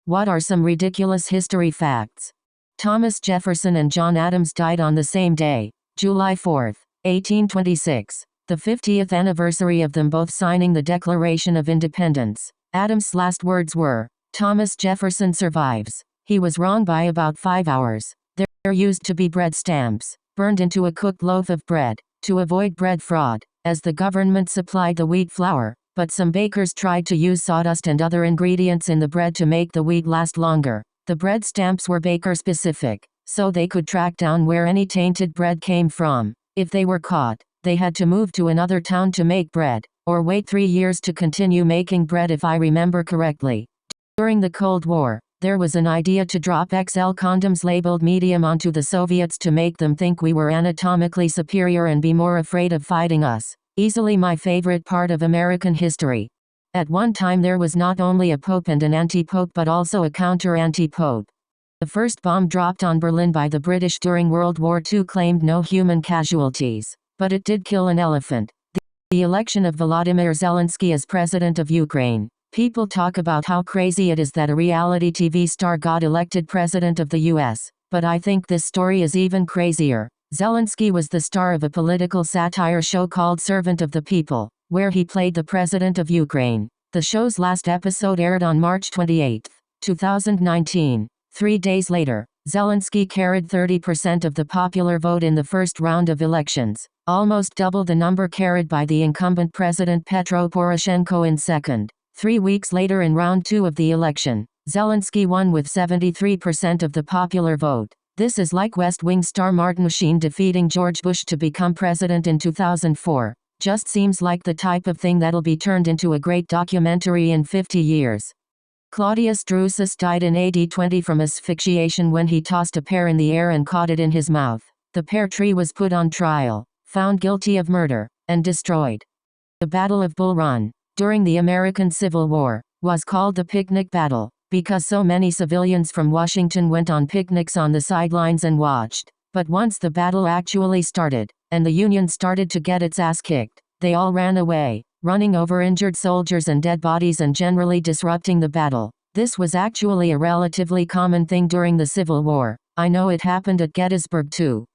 What are some ridiculous history facts? Thomas Jefferson and John Adams died on the same day, July 4, 1826, the 50th anniversary of them both signing the Declaration of Independence. Adams' last words were, "Thomas Jefferson survives. He was wrong by about 5 hours." There used to be bread stamps, burned into a cooked loaf of bread, to avoid bread fraud, as the government supplied the wheat flour, but some bakers tried to use sawdust and other ingredients in the bread to make the wheat last longer. The bread stamps were baker-specific, so they could track down where any tainted bread came from. If they were caught, they had to move to another town to make bread, or wait 3 years to continue making bread if I remember correctly. During the Cold War, there was an idea to drop XL condoms labeled medium onto the Soviets to make them think we were anatomically superior and be more afraid of fighting us. Easily my favorite part of American history. At one time there was not only a pope and an anti-pope but also a counter-anti-pope. The first bomb dropped on Berlin by the British during World War II claimed no human casualties, but it did kill an elephant. The election of Volodymyr Zylinski as president of Ukraine. People talk about how crazy it is that a reality TV star got elected president of the US, but I think this story is even crazier. Zylinski was the star of a political satire show called Servant of the People, where he played the president of Ukraine. The show's last episode aired on March 28, 2019. 3 days later, Zylinski carried 30% of the popular vote in the first round of elections, almost double the number carried by the incumbent president Petro Poroshenko in second. 3 weeks later in round 2 of the election, Zylinski won with 73% of the popular vote. This is like West Wing star Martin Sheen defeating George Bush to become president in 2004. Just seems like the type of thing that'll be turned into a great documentary in 50 years. Claudius Drusus died in AD 20 from asphyxiation when he tossed a pear in the air and caught it in his mouth. The Pear Tree was put on trial, found guilty of murder, and destroyed. The Battle of Bull Run, during the American Civil War, was called the Picnic Battle, because so many civilians from Washington went on picnics on the sidelines and watched. But once the battle actually started, and the Union started to get its ass kicked, they all ran away, running over injured soldiers and dead bodies and generally disrupting the battle. This was actually a relatively common thing during the Civil War. I know it happened at Gettysburg too.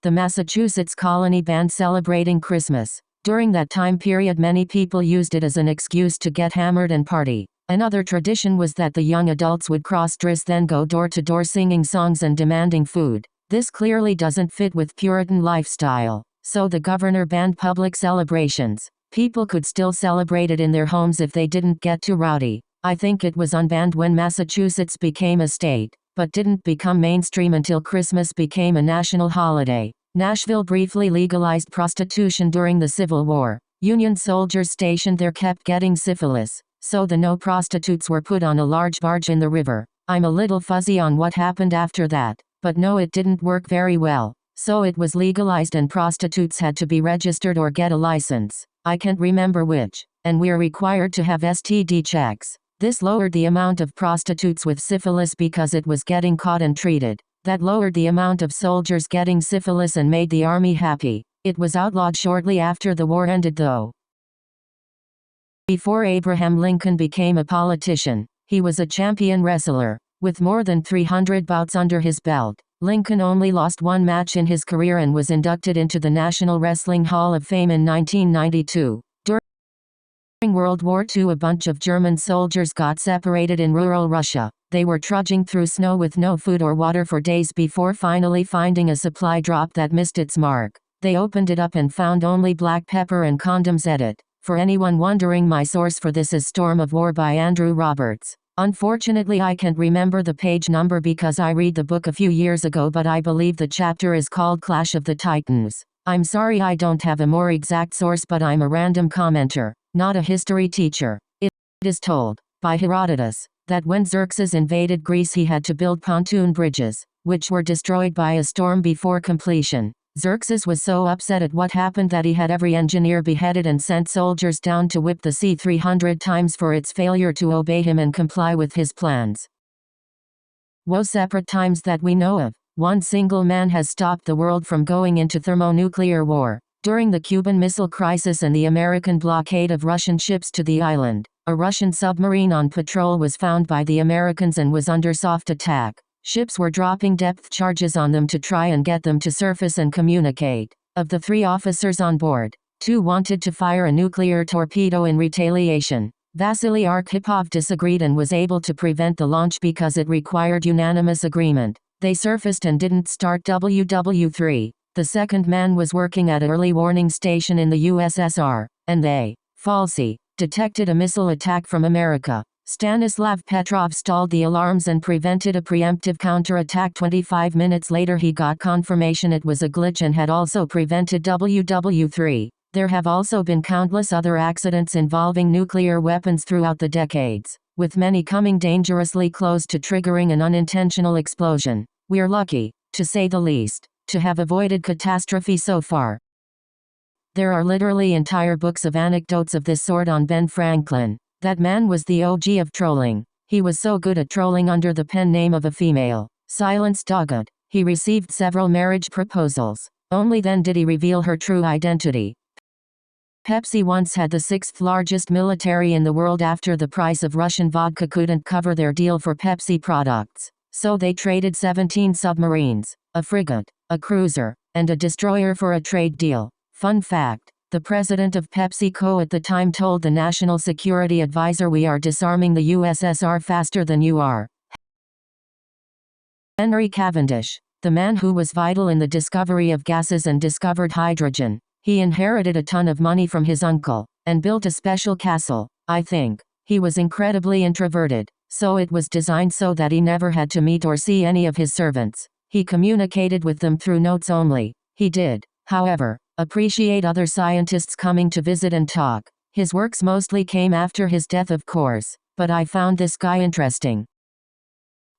The Massachusetts colony banned celebrating Christmas. During that time period many people used it as an excuse to get hammered and party. Another tradition was that the young adults would cross-dress then go door to door singing songs and demanding food. This clearly doesn't fit with Puritan lifestyle, so the governor banned public celebrations. People could still celebrate it in their homes if they didn't get too rowdy. I think it was unbanned when Massachusetts became a state, but didn't become mainstream until Christmas became a national holiday. Nashville briefly legalized prostitution during the Civil War. Union soldiers stationed there kept getting syphilis, so the no prostitutes were put on a large barge in the river. I'm a little fuzzy on what happened after that, but no, it didn't work very well, so it was legalized and prostitutes had to be registered or get a license. I can't remember which, and we're required to have STD checks. This lowered the amount of prostitutes with syphilis because it was getting caught and treated. That lowered the amount of soldiers getting syphilis and made the army happy. It was outlawed shortly after the war ended though. Before Abraham Lincoln became a politician, he was a champion wrestler. With more than 300 bouts under his belt, Lincoln only lost one match in his career and was inducted into the National Wrestling Hall of Fame in 1992. During World War II, a bunch of German soldiers got separated in rural Russia. They were trudging through snow with no food or water for days before finally finding a supply drop that missed its mark. They opened it up and found only black pepper and condoms. Edit. For anyone wondering, my source for this is Storm of War by Andrew Roberts. Unfortunately I can't remember the page number because I read the book a few years ago, but I believe the chapter is called Clash of the Titans. I'm sorry I don't have a more exact source, but I'm a random commenter, not a history teacher. It is told, by Herodotus, that when Xerxes invaded Greece he had to build pontoon bridges, which were destroyed by a storm before completion. Xerxes was so upset at what happened that he had every engineer beheaded and sent soldiers down to whip the sea 300 times for its failure to obey him and comply with his plans. Woe separate times that we know of. One single man has stopped the world from going into thermonuclear war. During the Cuban Missile Crisis and the American blockade of Russian ships to the island, a Russian submarine on patrol was found by the Americans and was under soft attack. Ships were dropping depth charges on them to try and get them to surface and communicate. Of the 3 officers on board, 2 wanted to fire a nuclear torpedo in retaliation. Vasily Arkhipov disagreed and was able to prevent the launch because it required unanimous agreement. They surfaced and didn't start WW3. The second man was working at an early warning station in the USSR, and they, falsely, detected a missile attack from America. Stanislav Petrov stalled the alarms and prevented a preemptive counterattack. 25 minutes later he got confirmation it was a glitch and had also prevented WW3. There have also been countless other accidents involving nuclear weapons throughout the decades, with many coming dangerously close to triggering an unintentional explosion. We're lucky, to say the least, to have avoided catastrophe so far. There are literally entire books of anecdotes of this sort on Ben Franklin. That man was the OG of trolling. He was so good at trolling under the pen name of a female. Silence Doggett. He received several marriage proposals. Only then did he reveal her true identity. Pepsi once had the 6th largest military in the world after the price of Russian vodka couldn't cover their deal for Pepsi products. So they traded 17 submarines, a frigate, a cruiser, and a destroyer for a trade deal. Fun fact. The president of PepsiCo at the time told the National Security Advisor, "We are disarming the USSR faster than you are." Henry Cavendish, the man who was vital in the discovery of gases and discovered hydrogen. He inherited a ton of money from his uncle, and built a special castle, I think. He was incredibly introverted, so it was designed so that he never had to meet or see any of his servants. He communicated with them through notes only. He did, however, appreciate other scientists coming to visit and talk. His works mostly came after his death, of course, but I found this guy interesting.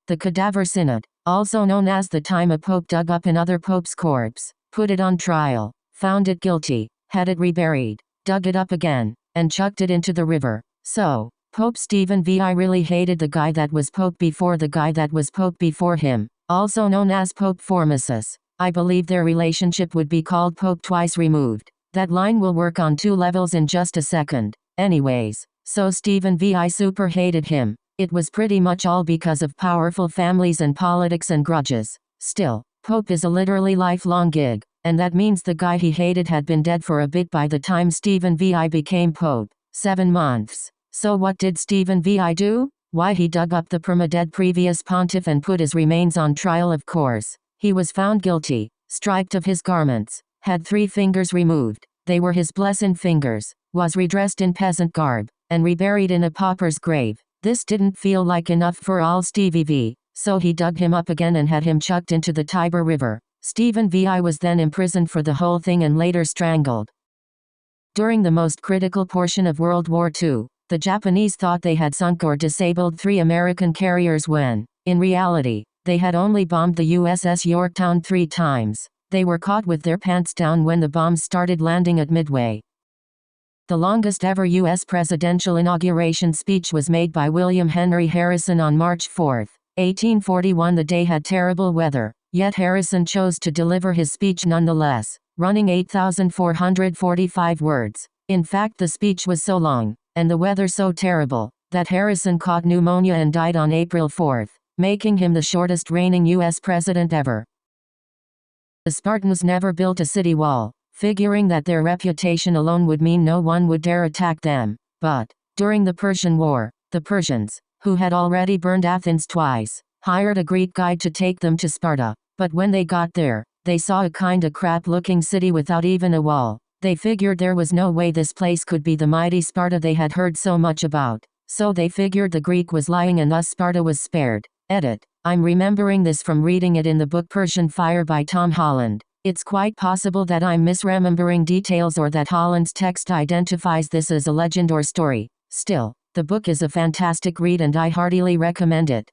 The Cadaver Synod, also known as the time a pope dug up another pope's corpse, put it on trial, found it guilty, had it reburied, dug it up again, and chucked it into the river. So, Pope Stephen VI really hated the guy that was pope before the guy that was pope before him, also known as Pope Formosus. I believe their relationship would be called Pope Twice Removed. That line will work on 2 levels in just a second. Anyways, so Stephen VI super hated him. It was pretty much all because of powerful families and politics and grudges. Still, Pope is a literally lifelong gig, and that means the guy he hated had been dead for a bit by the time Stephen VI became Pope. 7 months. So what did Stephen VI do? Why, he dug up the perma-dead previous pontiff and put his remains on trial, of course. He was found guilty, stripped of his garments, had 3 fingers removed, they were his blessed fingers, was redressed in peasant garb, and reburied in a pauper's grave. This didn't feel like enough for all Stevie V, so he dug him up again and had him chucked into the Tiber River. Stephen VI was then imprisoned for the whole thing and later strangled. During the most critical portion of World War II, the Japanese thought they had sunk or disabled 3 American carriers when, in reality, they had only bombed the USS Yorktown 3 times. They were caught with their pants down when the bombs started landing at Midway. The longest ever U.S. presidential inauguration speech was made by William Henry Harrison on March 4, 1841. The day had terrible weather, yet Harrison chose to deliver his speech nonetheless, running 8,445 words. In fact, the speech was so long, and the weather so terrible, that Harrison caught pneumonia and died on April 4. Making him the shortest reigning U.S. president ever. The Spartans never built a city wall, figuring that their reputation alone would mean no one would dare attack them. But, during the Persian War, the Persians, who had already burned Athens twice, hired a Greek guide to take them to Sparta. But when they got there, they saw a kinda crap-looking city without even a wall. They figured there was no way this place could be the mighty Sparta they had heard so much about. So they figured the Greek was lying and thus Sparta was spared. Edit. I'm remembering this from reading it in the book Persian Fire by Tom Holland. It's quite possible that I'm misremembering details or that Holland's text identifies this as a legend or story. Still, the book is a fantastic read and I heartily recommend it.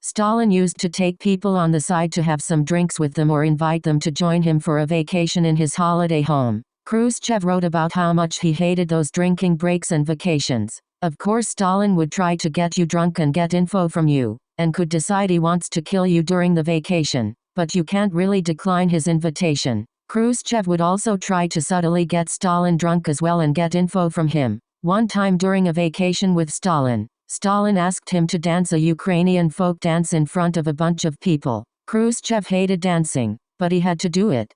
Stalin used to take people on the side to have some drinks with them or invite them to join him for a vacation in his holiday home. Khrushchev wrote about how much he hated those drinking breaks and vacations. Of course, Stalin would try to get you drunk and get info from you, and could decide he wants to kill you during the vacation, but you can't really decline his invitation. Khrushchev would also try to subtly get Stalin drunk as well and get info from him. One time during a vacation with Stalin, Stalin asked him to dance a Ukrainian folk dance in front of a bunch of people. Khrushchev hated dancing, but he had to do it.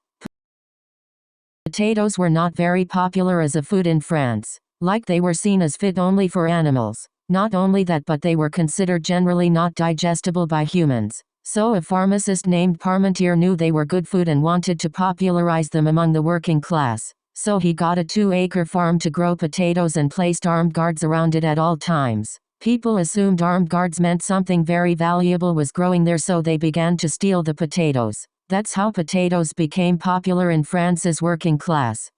Potatoes were not very popular as a food in France, like they were seen as fit only for animals. Not only that, but they were considered generally not digestible by humans. So a pharmacist named Parmentier knew they were good food and wanted to popularize them among the working class. So he got a 2-acre farm to grow potatoes and placed armed guards around it at all times. People assumed armed guards meant something very valuable was growing there, so they began to steal the potatoes. That's how potatoes became popular in France's working class.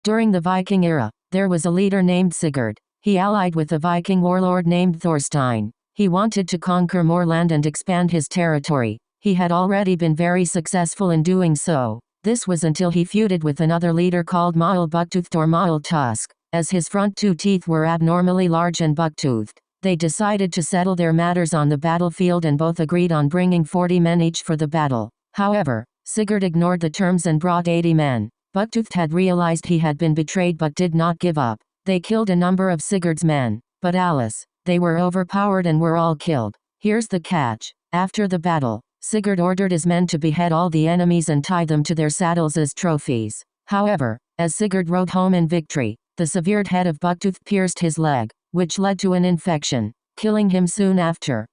During the Viking era, there was a leader named Sigurd. He allied with a Viking warlord named Thorstein. He wanted to conquer more land and expand his territory. He had already been very successful in doing so. This was until he feuded with another leader called Mael Bucktoothed or Mael Tusk. As his front 2 teeth were abnormally large and buck-toothed, they decided to settle their matters on the battlefield and both agreed on bringing 40 men each for the battle. However, Sigurd ignored the terms and brought 80 men. Bucktoothed had realized he had been betrayed but did not give up. They killed a number of Sigurd's men, but they were overpowered and were all killed. Here's the catch. After the battle, Sigurd ordered his men to behead all the enemies and tie them to their saddles as trophies. However, as Sigurd rode home in victory, the severed head of Bucktooth pierced his leg, which led to an infection, killing him soon after.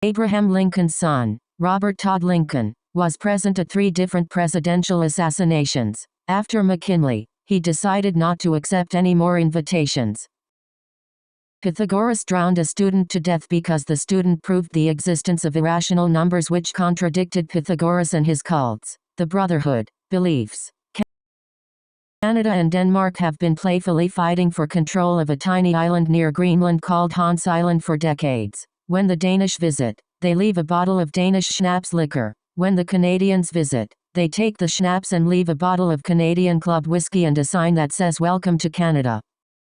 Abraham Lincoln's son, Robert Todd Lincoln, was present at 3 different presidential assassinations. After McKinley, he decided not to accept any more invitations. Pythagoras drowned a student to death because the student proved the existence of irrational numbers which contradicted Pythagoras and his cults. The Brotherhood beliefs. Canada and Denmark have been playfully fighting for control of a tiny island near Greenland called Hans Island for decades. When the Danish visit, they leave a bottle of Danish schnapps liquor. When the Canadians visit, they take the schnapps and leave a bottle of Canadian Club whiskey and a sign that says "Welcome to Canada."